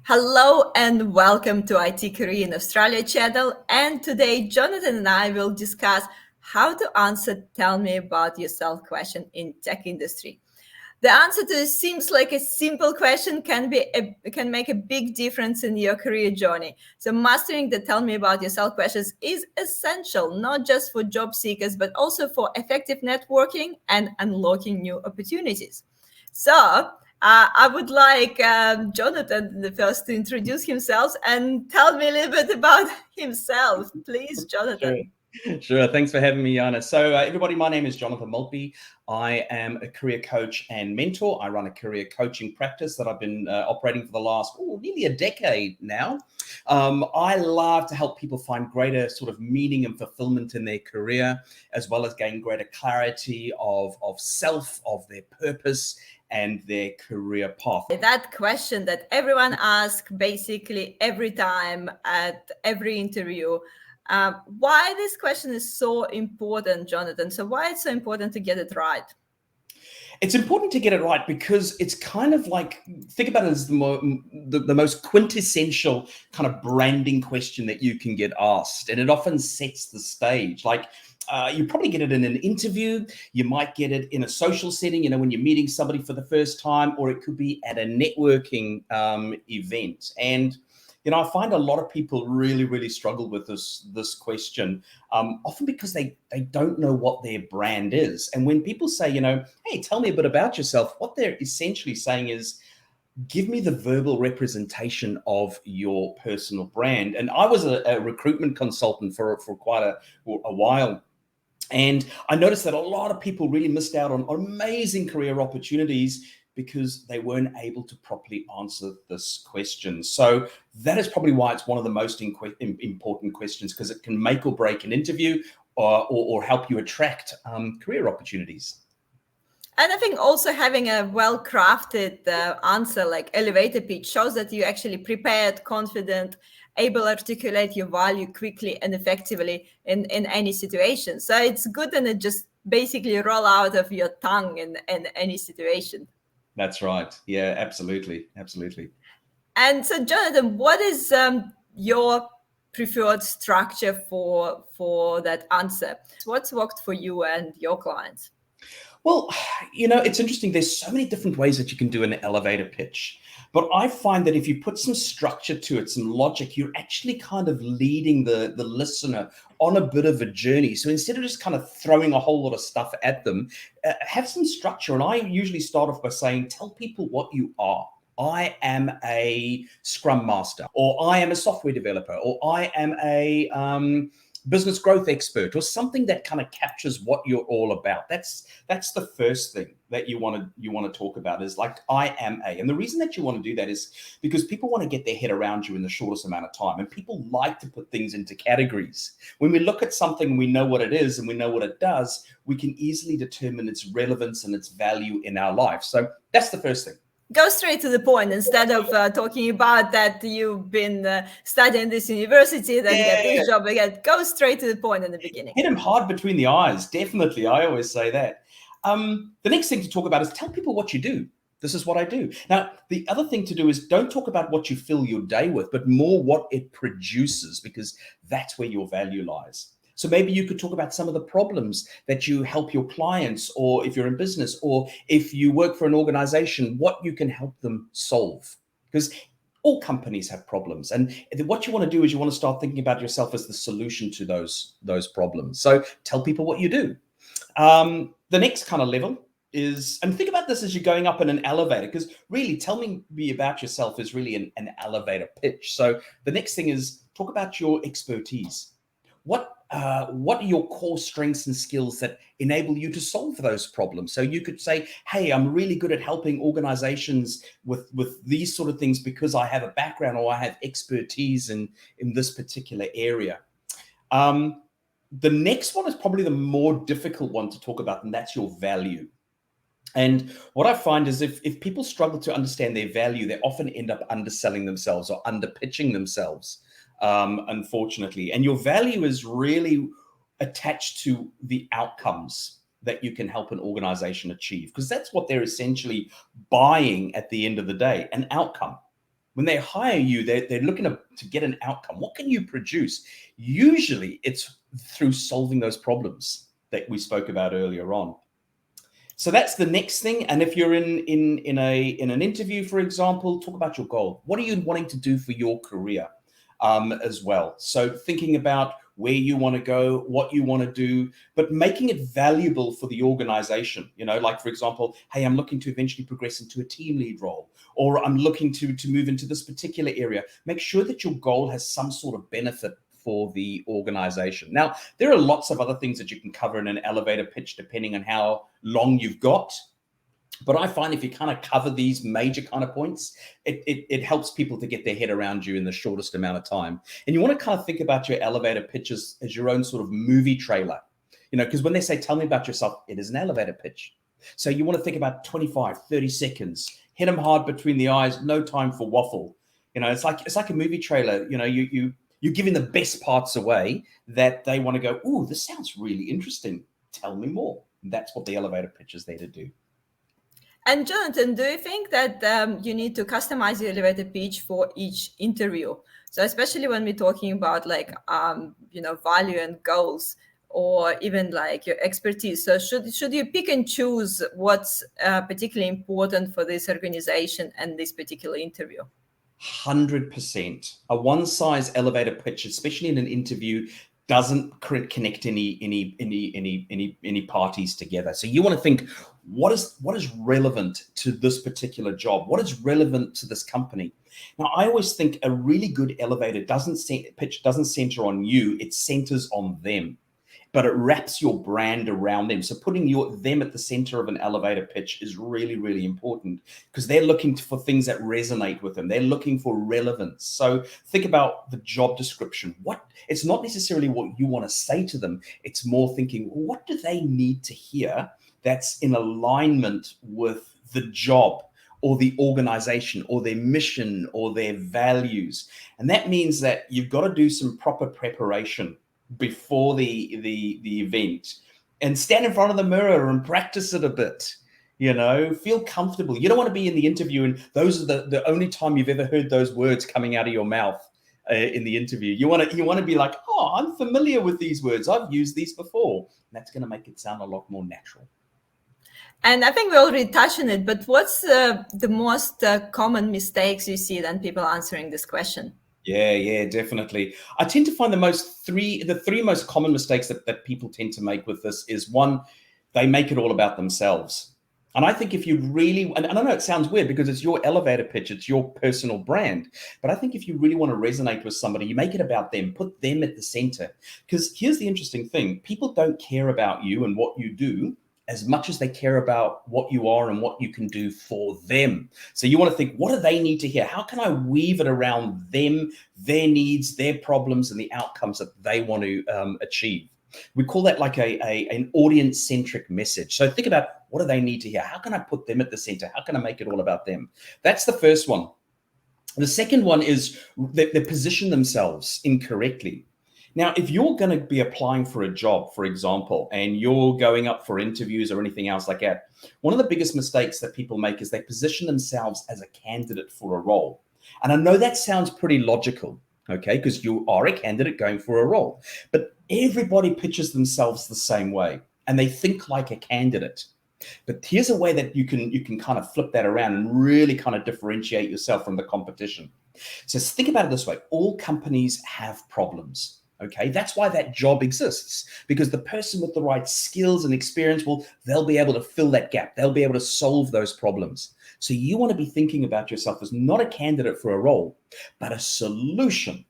Hello and welcome to IT Career in Australia channel. And today, Jonathan and I will discuss how to answer "Tell me about yourself" question in tech industry. The answer to this seems like a simple question can make a big difference in your career journey. So mastering the "Tell me about yourself" questions is essential, not just for job seekers, but also for effective networking and unlocking new opportunities. So I would like Jonathan the first to introduce himself and tell me a little bit about himself. Please, Sure. Jonathan. Sure. Thanks for having me, Yana. So, everybody, my name is Johnathan Maltby. I am a career coach and mentor. I run a career coaching practice that I've been operating for the last nearly a decade now. I love to help people find greater sort of meaning and fulfillment in their career, as well as gain greater clarity of self, of their purpose, and their career path. That question that everyone asks basically every time at every interview. Why this question is so important, Jonathan? So why it's so important to get it right? It's important to get it right because it's kind of like, think about it as the most quintessential kind of branding question that you can get asked. And it often sets the stage. Like, you probably get it in an interview. You might get it in a social setting, when you're meeting somebody for the first time, or it could be at a networking event. And I find a lot of people really, really struggle with this question, often because they don't know what their brand is. And when people say, hey, tell me a bit about yourself, what they're essentially saying is, give me the verbal representation of your personal brand. And I was a recruitment consultant for quite a while. And I noticed that a lot of people really missed out on amazing career opportunities because they weren't able to properly answer this question. So that is probably why it's one of the most important questions, because it can make or break an interview or help you attract career opportunities. And I think also having a well-crafted answer like elevator pitch shows that you actually prepared, confident, able to articulate your value quickly and effectively in any situation. So it's good and it just basically roll out of your tongue in any situation. That's right. Yeah, absolutely. Absolutely. And so, Jonathan, what is your preferred structure for that answer? What's worked for you and your clients? Well, it's interesting. There's so many different ways that you can do an elevator pitch. But I find that if you put some structure to it, some logic, you're actually kind of leading the listener on a bit of a journey. So instead of just kind of throwing a whole lot of stuff at them, have some structure. And I usually start off by saying, tell people what you are. I am a Scrum Master, or I am a software developer, or I am a business growth expert, or something that kind of captures what you're all about. That's the first thing that you want to talk about, is like, I am a. And the reason that you want to do that is because people want to get their head around you in the shortest amount of time, and people like to put things into categories. When we look at something, we know what it is and we know what it does, we can easily determine its relevance and its value in our life. So that's the first thing. Go straight to the point instead of talking about that you've been studying this university, then you get this job again. Go straight to the point in the beginning. Hit them hard between the eyes. Definitely. I always say that. The next thing to talk about is tell people what you do. This is what I do. Now, the other thing to do is don't talk about what you fill your day with, but more what it produces, because that's where your value lies. So maybe you could talk about some of the problems that you help your clients, or if you're in business, or if you work for an organization, what you can help them solve. Because all companies have problems. And what you want to do is you want to start thinking about yourself as the solution to those problems. So tell people what you do. The next kind of level is, and think about this as you're going up in an elevator, because really tell me about yourself is really an elevator pitch. So the next thing is talk about your expertise. What are your core strengths and skills that enable you to solve those problems? So you could say, hey, I'm really good at helping organizations with these sort of things because I have a background, or I have expertise in this particular area. The next one is probably the more difficult one to talk about, and that's your value. And what I find is if people struggle to understand their value, they often end up underselling themselves or underpitching themselves, unfortunately. And your value is really attached to the outcomes that you can help an organization achieve, because that's what they're essentially buying at the end of the day, an outcome. When they hire you, they're looking to get an outcome. What can you produce? Usually it's through solving those problems that we spoke about earlier on. So that's the next thing. And if you're in an interview, for example, talk about your goal. What are you wanting to do for your career as well? So thinking about where you want to go, what you want to do, but making it valuable for the organization. Like, for example, hey, I'm looking to eventually progress into a team lead role, or I'm looking to move into this particular area. Make sure that your goal has some sort of benefit for the organization. Now, there are lots of other things that you can cover in an elevator pitch, depending on how long you've got. But I find if you kind of cover these major kind of points, it helps people to get their head around you in the shortest amount of time. And you want to kind of think about your elevator pitches as your own sort of movie trailer, because when they say, tell me about yourself, it is an elevator pitch. So you want to think about 25, 30 seconds, hit them hard between the eyes, no time for waffle. It's like a movie trailer. You're giving the best parts away that they want to go, ooh, this sounds really interesting. Tell me more. And that's what the elevator pitch is there to do. And Johnathan, do you think that you need to customize the elevator pitch for each interview? So especially when we're talking about value and goals, or even like your expertise. So should you pick and choose what's particularly important for this organization and this particular interview? 100%. A one-size elevator pitch, especially in an interview, doesn't connect any parties together. So you want to think, what is relevant to this particular job? What is relevant to this company? Now, I always think a really good elevator pitch doesn't center on you; it centers on them. But it wraps your brand around them. So putting them at the center of an elevator pitch is really, really important, because they're looking for things that resonate with them. They're looking for relevance. So think about the job description. It's not necessarily what you want to say to them. It's more thinking, what do they need to hear that's in alignment with the job or the organization or their mission or their values? And that means that you've got to do some proper preparation before the event, and stand in front of the mirror and practice it a bit. Feel comfortable. You don't want to be in the interview and those are the only time you've ever heard those words coming out of your mouth in the interview. You want to be like, oh, I'm familiar with these words, I've used these before. And that's going to make it sound a lot more natural. And I think we already touched on it, but what's the most common mistakes you see then people answering this question? Yeah, definitely. I tend to find the three most common mistakes that people tend to make with this is, one, they make it all about themselves. And I think if you really, and I know it sounds weird because it's your elevator pitch, it's your personal brand, but I think if you really want to resonate with somebody, you make it about them, put them at the center. Because here's the interesting thing, people don't care about you and what you do as much as they care about what you are and what you can do for them. So you want to think, what do they need to hear? How can I weave it around them, their needs, their problems, and the outcomes that they want to achieve? We call that like an audience-centric message. So think about, what do they need to hear? How can I put them at the center? How can I make it all about them? That's the first one. The second one is they position themselves incorrectly. Now, if you're going to be applying for a job, for example, and you're going up for interviews or anything else like that, one of the biggest mistakes that people make is they position themselves as a candidate for a role. And I know that sounds pretty logical, okay, because you are a candidate going for a role. But everybody pitches themselves the same way, and they think like a candidate. But here's a way that you can kind of flip that around and really kind of differentiate yourself from the competition. So think about it this way. All companies have problems. Okay, that's why that job exists, because the person with the right skills and experience, they'll be able to fill that gap. They'll be able to solve those problems. So you want to be thinking about yourself as not a candidate for a role, but a solution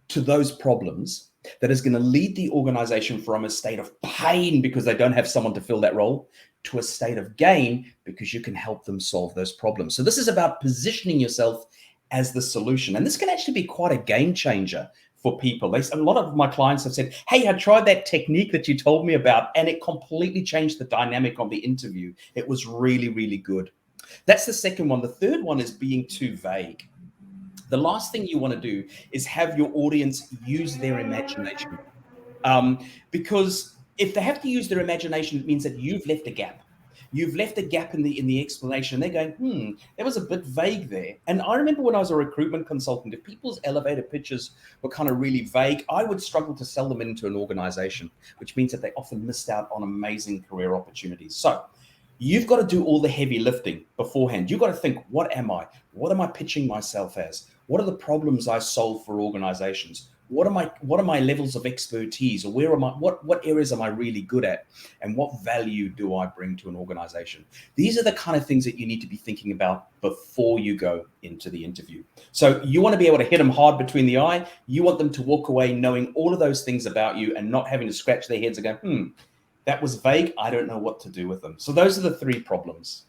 to those problems that is going to lead the organization from a state of pain because they don't have someone to fill that role to a state of gain because you can help them solve those problems. So this is about positioning yourself as the solution. And this can actually be quite a game changer for people. A lot of my clients have said, hey, I tried that technique that you told me about, and it completely changed the dynamic of the interview. It was really, really good. That's the second one. The third one is being too vague. The last thing you want to do is have your audience use their imagination. Because if they have to use their imagination, it means that you've left a gap. you've left a gap in the explanation. They're going, that was a bit vague there. And I remember when I was a recruitment consultant, if people's elevator pitches were kind of really vague, I would struggle to sell them into an organization, which means that they often missed out on amazing career opportunities. So you've got to do all the heavy lifting beforehand. You've got to think, what am I? What am I pitching myself as? What are the problems I solve for organizations? What are my levels of expertise, or what areas am I really good at, and what value do I bring to an organization? These are the kind of things that you need to be thinking about before you go into the interview. So you want to be able to hit them hard between the eye. You want them to walk away knowing all of those things about you and not having to scratch their heads and go, that was vague. I don't know what to do with them. So those are the three problems.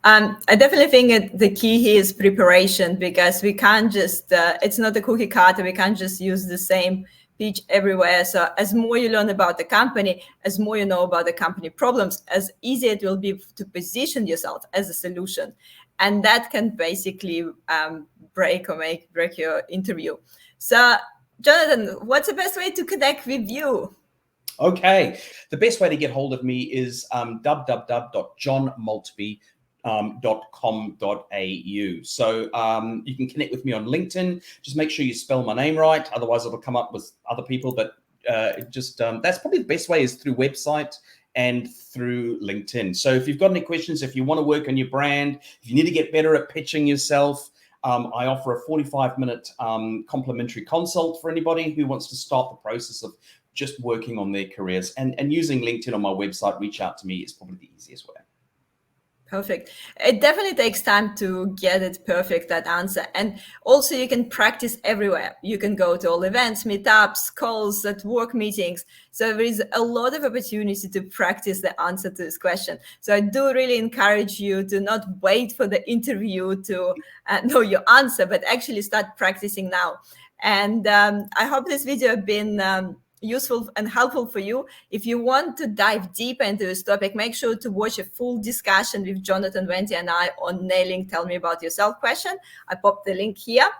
I definitely think the key here is preparation, because we can't just, it's not a cookie cutter. We can't just use the same pitch everywhere. So as more you learn about the company, as more you know about the company problems, as easier it will be to position yourself as a solution. And that can basically break your interview. So Johnathan, what's the best way to connect with you? Okay, the best way to get hold of me is www.johnmaltby.com.au. So you can connect with me on LinkedIn. Just make sure you spell my name right, otherwise it'll come up with other people. But that's probably the best way, is through website and through LinkedIn. So if you've got any questions, if you want to work on your brand, if you need to get better at pitching yourself, I offer a 45-minute complimentary consult for anybody who wants to start the process of just working on their careers. And using LinkedIn on my website, reach out to me, is probably the easiest way. Perfect. It definitely takes time to get it perfect, that answer. And also you can practice everywhere. You can go to all events, meetups, calls, at work meetings. So there is a lot of opportunity to practice the answer to this question. So I do really encourage you to not wait for the interview to know your answer, but actually start practicing now. And I hope this video has been useful and helpful for you. If you want to dive deeper into this topic, make sure to watch a full discussion with Johnathan, Wendy, and I on nailing Tell Me About Yourself question. I popped the link here.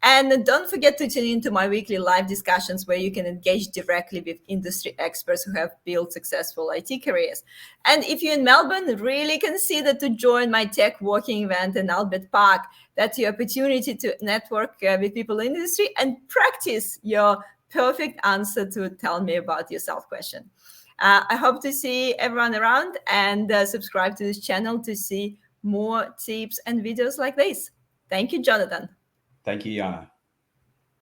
And don't forget to tune into my weekly live discussions, where you can engage directly with industry experts who have built successful IT careers. And if you're in Melbourne, really consider to join my tech walking event in Albert Park. That's your opportunity to network with people in the industry and practice your perfect answer to Tell Me About Yourself question. I hope to see everyone around, and subscribe to this channel to see more tips and videos like this. Thank you, Johnathan. Thank you, Jana.